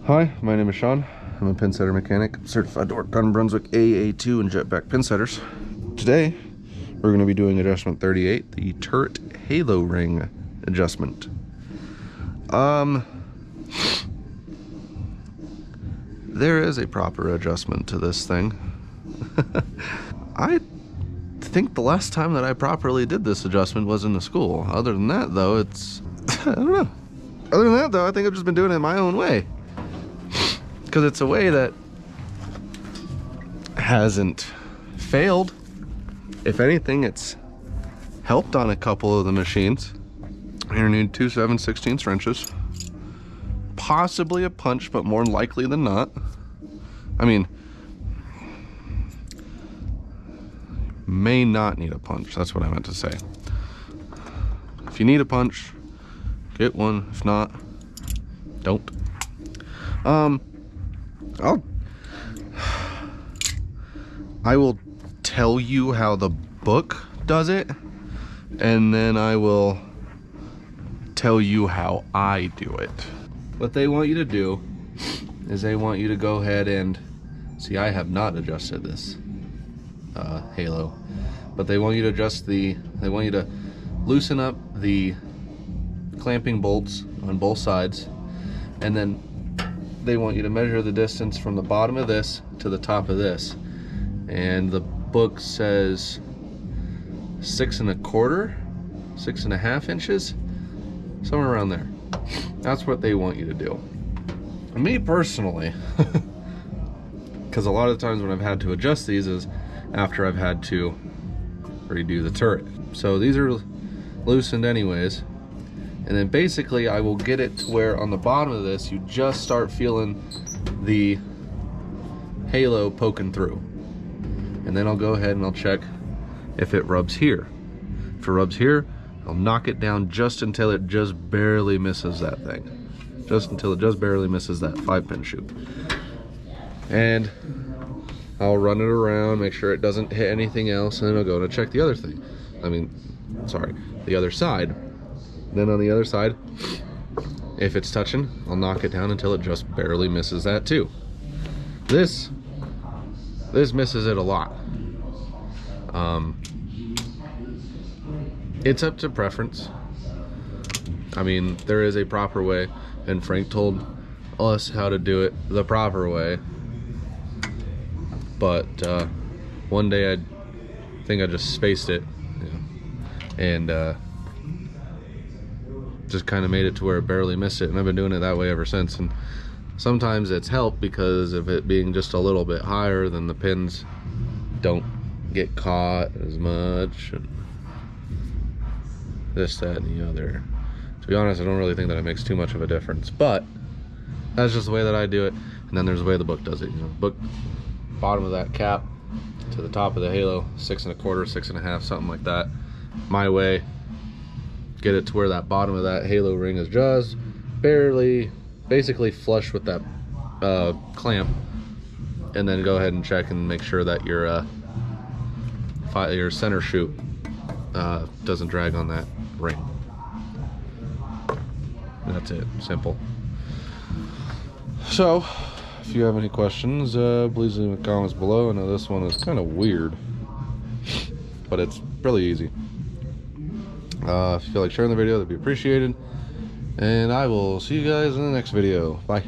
Hi, my name is Sean. I'm a pinsetter mechanic, certified to work on Brunswick AA2 and jetback pinsetters. Today, we're going to be doing adjustment 38, the turret halo ring adjustment. There is a proper adjustment to this thing. I think the last time that I properly did this adjustment was in the school. Other than that, though, it's... I don't know. Other than that, though, I think I've just been doing it my own way. Because it's a way that hasn't failed. If anything, it's helped on a couple of the machines. You're gonna need 2 7/16 wrenches. Possibly a punch, but more likely than not. I mean, may not need a punch. That's what I meant to say. If you need a punch, get one. If not, don't. I will tell you how the book does it, and then I will tell you how I do it. What they want you to do is they want you to go ahead and see, I have not adjusted this halo, but they want you to adjust they want you to loosen up the clamping bolts on both sides, and then they want you to measure the distance from the bottom of this to the top of this, and the book says 6 1/4, 6 1/2 inches, somewhere around there. That's what they want you to do. Me personally, because a lot of the times when I've had to adjust these is after I've had to redo the turret. So these are loosened anyways. And then basically I will get it to where on the bottom of this, you just start feeling the halo poking through. And then I'll go ahead and I'll check if it rubs here. If it rubs here, I'll knock it down just until it just barely misses that thing. Just until it just barely misses that 5-pin shoe. And I'll run it around, make sure it doesn't hit anything else, and then I'll go to check the other thing. The other side. Then on the other side, if it's touching, I'll knock it down until it just barely misses that too. This misses it a lot. It's up to preference. I mean, there is a proper way, and Frank told us how to do it the proper way. But one day I think I just spaced it, and just kind of made it to where it barely missed it, and I've been doing it that way ever since. And sometimes it's helped because of it being just a little bit higher, then the pins don't get caught as much, and this, that, and the other. To be honest, I don't really think that it makes too much of a difference, but that's just the way that I do it. And then there's the way the book does it. Book, bottom of that cap to the top of the halo, 6 1/4, 6 1/2, something like that. My way, get it to where that bottom of that halo ring is just barely, basically flush with that clamp, and then go ahead and check and make sure that your center chute doesn't drag on that ring. That's it, simple. So if you have any questions, please leave in the comments below. I know this one is kind of weird, but it's really easy. If you feel like sharing the video, that'd be appreciated, and I will see you guys in the next video. Bye.